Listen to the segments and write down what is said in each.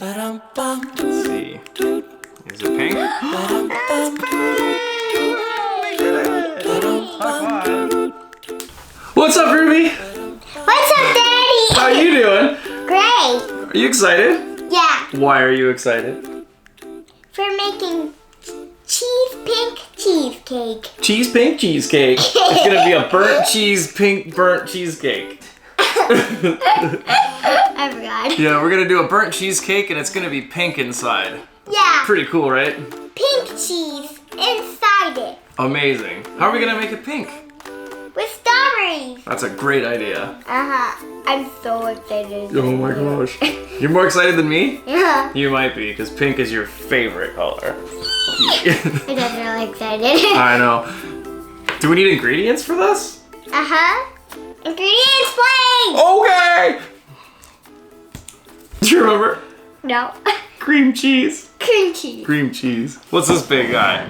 Let's see. Is it pink? What's up, Ruby? What's up, Daddy? How are you doing? Great. Are you excited? Yeah. Why are you excited? For making pink cheesecake. Cheese pink cheesecake. It's gonna be a burnt cheesecake. I forgot. Yeah, we're gonna do a burnt cheesecake and it's gonna be pink inside. Yeah. Pretty cool, right? Pink cheese inside it. Amazing. How are we gonna make it pink? With strawberries. That's a great idea. I'm so excited. Oh my gosh. You're more excited than me? Yeah. You might be, because pink is your favorite color. I'm really excited. I know. Do we need ingredients for this? Ingredients, please. Okay! Do you remember? No. Cream cheese. Cream cheese. Cream cheese. What's this big guy?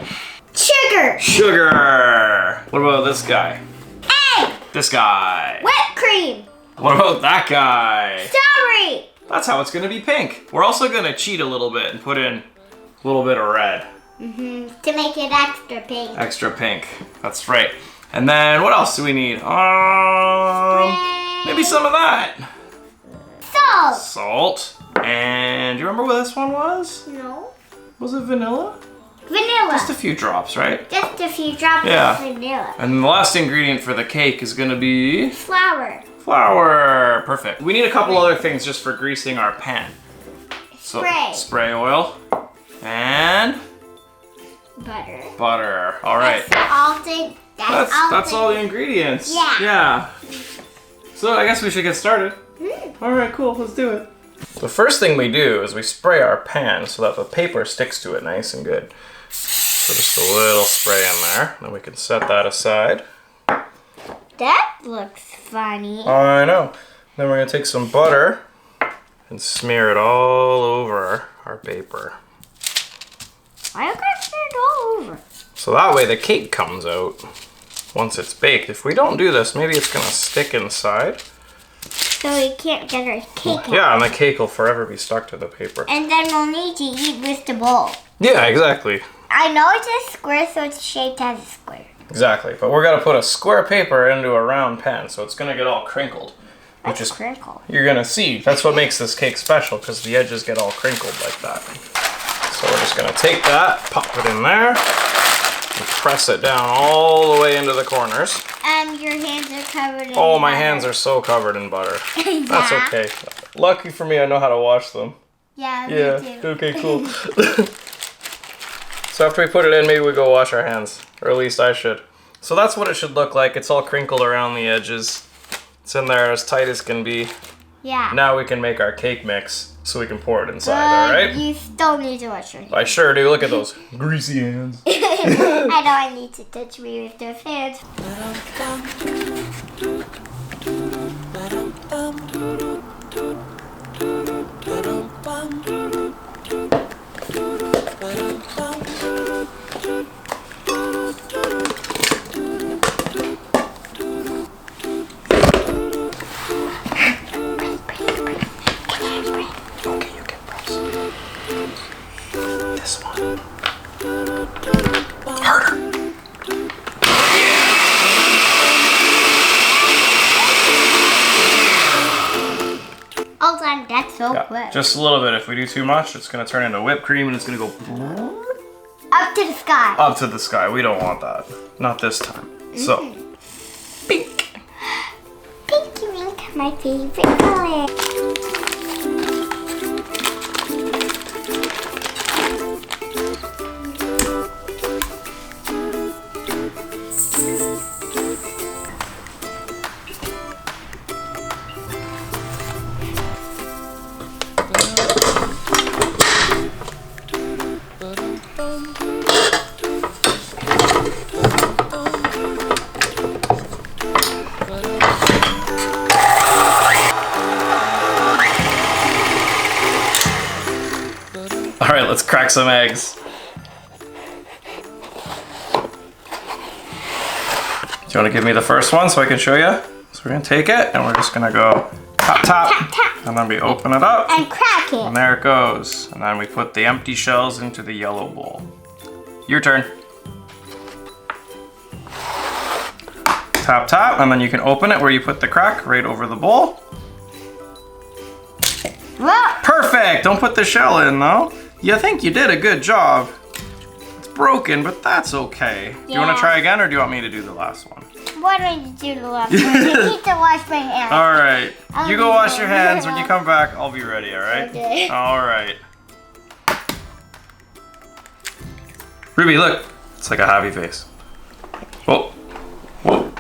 Sugar. Sugar. What about this guy? Egg. This guy. Whipped cream. What about that guy? Strawberry. That's how it's gonna be pink. We're also gonna cheat a little bit and put in a little bit of red. To make it extra pink. Extra pink. That's right. And then what else do we need? Maybe some of that. Salt. Salt. And do you remember what this one was? No. Was it vanilla? Vanilla. Just a few drops, right? Just a few drops Yeah. of vanilla. And the last ingredient for the cake is gonna be Flour. flour. Perfect. We need a couple other things just for greasing our pan. So, Spray. spray oil and Butter. butter. All right. That's all thing. That's all the ingredients. Yeah. Yeah. So I guess we should get started. All right, cool. Let's do it. The first thing we do is we spray our pan so that the paper sticks to it nice and good. So just a little spray in there. Then we can set that aside. That looks funny. I know. Then we're gonna take some butter and smear it all over our paper. Why you gotta smear it all over? So that way the cake comes out once it's baked. If we don't do this, maybe it's gonna stick inside. So we can't get our cake out. Yeah, and the cake will forever be stuck to the paper. And then we'll need to eat with the bowl. Yeah, exactly. I know it's a square, so it's shaped as a square. Exactly, but we're gonna put a square paper into a round pan, so it's gonna get all crinkled. Which is crinkle. You're gonna see. That's what makes this cake special, because the edges get all crinkled like that. So we're just gonna take that, pop it in there, and press it down all the way into the corners. Your hands are covered in Oh, my butter. hands are so covered in butter. Yeah. That's okay. Lucky for me, I know how to wash them. Yeah, Yeah, me too. okay, cool. So after we put it in, maybe we go wash our hands. Or at least I should. So that's what it should look like. It's all crinkled around the edges. It's in there as tight as can be. Yeah. Now we can make our cake mix so we can pour it inside, alright? You still need to wash your hands. I sure do. Look at those greasy hands. I know I need to touch me with those hands. Okay, you can press. This one. Harder. All done. That's so quick. Just a little bit. If we do too much, it's going to turn into whipped cream and it's going to go Up to the sky. up to the sky. We don't want that. Not this time. So, pink. Pinky pink, my favorite color. All right, let's crack some eggs. Do you want to give me the first one so I can show you? So we're gonna take it and we're just gonna go tap, tap. Tap, tap. And then we open it up. And crack it. And there it goes. And then we put the empty shells into the yellow bowl. Your turn. Tap, tap, and then you can open it where you put the crack right over the bowl. Whoa. Perfect! Don't put the shell in though. You think you did a good job. It's broken, but that's okay. Do you want to try again, or do you want me to do the last one? Why don't you do the last one? I need to wash my hands. Alright. You go wash your hands. When you come back, I'll be ready, alright? Okay. Alright. Ruby, look. It's like a happy face. Whoa. Whoa.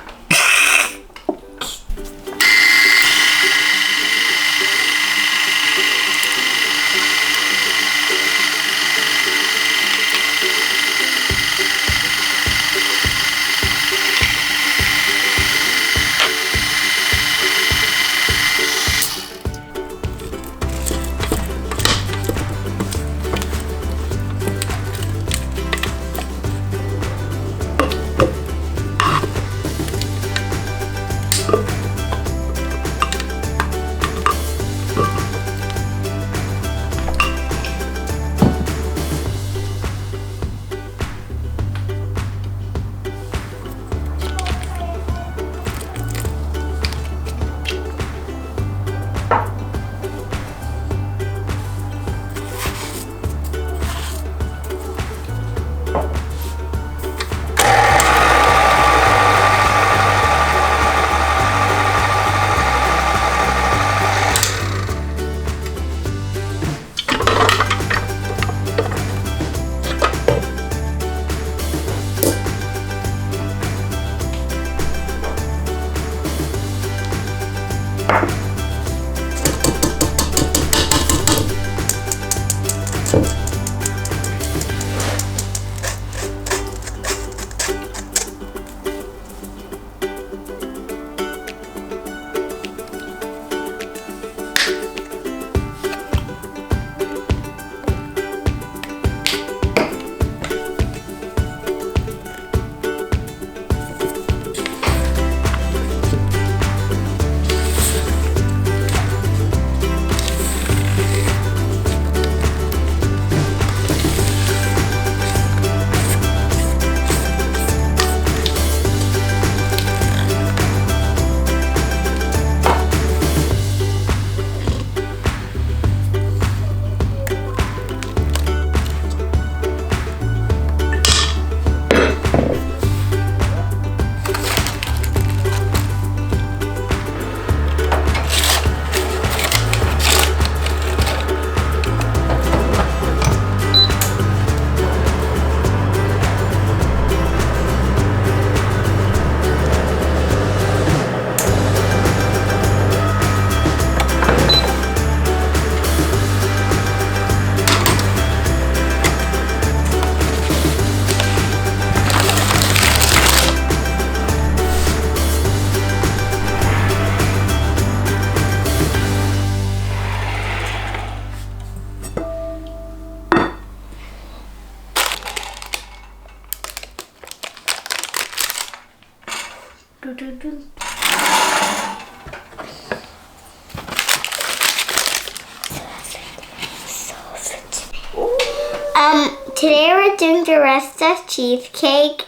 Today we're doing the rest of cheesecake.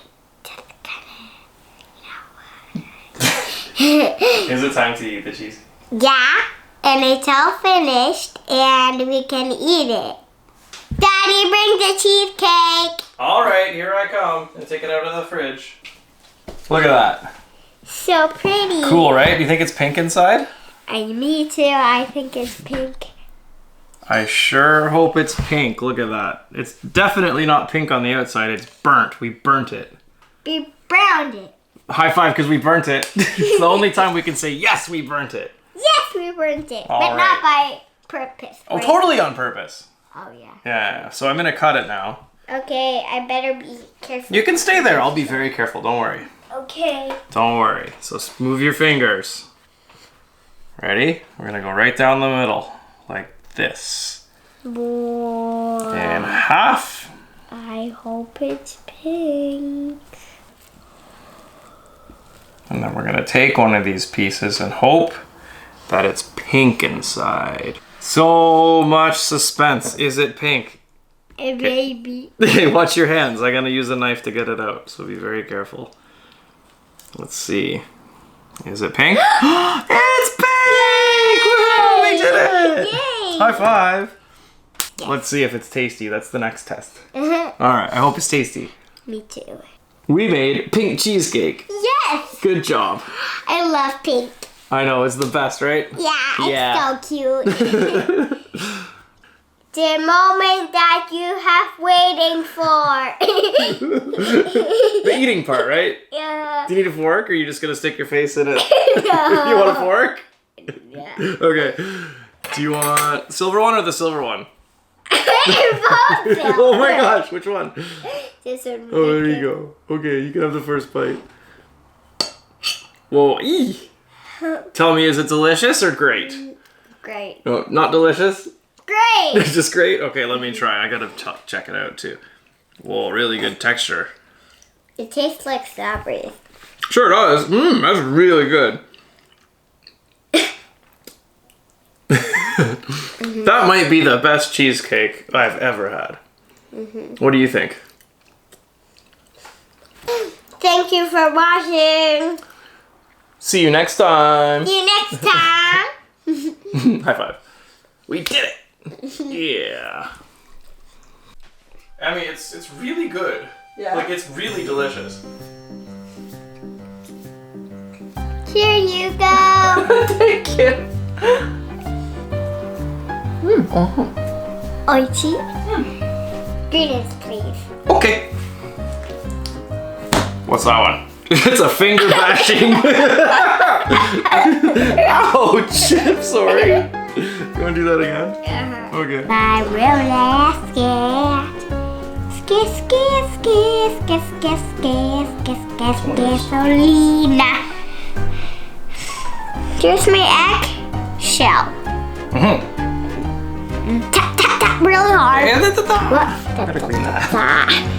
Is it time to eat the cheese? Yeah, and it's all finished, and we can eat it. Daddy, bring the cheesecake. All right, here I come. And take it out of the fridge. Look at that. So pretty. Cool, right? Do you think it's pink inside? Me too. I think it's pink. I sure hope it's pink. Look at that. It's definitely not pink on the outside. It's burnt. We burnt it. We browned it. High five because we burnt it. It's the only time we can say, yes, we burnt it. Yes, we burnt it. All but right. not by purpose. Oh, right? totally on purpose. Oh, yeah. Yeah, so I'm going to cut it now. Okay, I better be careful. You can stay there. I'll be very careful. Don't worry. Okay. Don't worry. So move your fingers. Ready? We're going to go right down the middle. Like this. Whoa. And half. I hope it's pink. And then we're going to take one of these pieces and hope that it's pink inside. So much suspense. Is it pink? A baby. Hey, watch your hands. I'm gonna use a knife to get it out, so be very careful. Let's see. Is it pink? It's pink! Woohoo! We did it! Yay! High five. Yes. Let's see if it's tasty. That's the next test. Alright, I hope it's tasty. Me too. We made pink cheesecake. Yes! Good job. I love pink. I know, it's the best, right? Yeah, it's so cute. The moment that you have waiting for. The eating part, right? Yeah. Do you need a fork or are you just gonna stick your face in it? No. You want a fork? Yeah. Okay. Do you want silver one or the silver one? Oh Oh my gosh, which one? This one. Oh, there you go. Okay, you can have the first bite. Whoa, ee! Tell me, is it delicious or great? Great. No, not delicious? Great. It's just great? Okay, let me try. I gotta check it out too. Whoa, really good texture. It tastes like strawberries. Sure it does. That's really good. That might be the best cheesecake I've ever had. What do you think? Thank you for watching. See you next time. See you next time. High five. We did it. Yeah. I mean, it's really good. Yeah. Like, it's really delicious. Here you go. Thank you. Oichi. Greetings, please. Okay. What's that one? It's a finger bashing. Ouch! I'm sorry. You want to do that again? Okay. I will ask it. Gasolina. Here's my egg shell. Tap, tap, tap really hard. Yeah, What? Gotta clean that. Ah.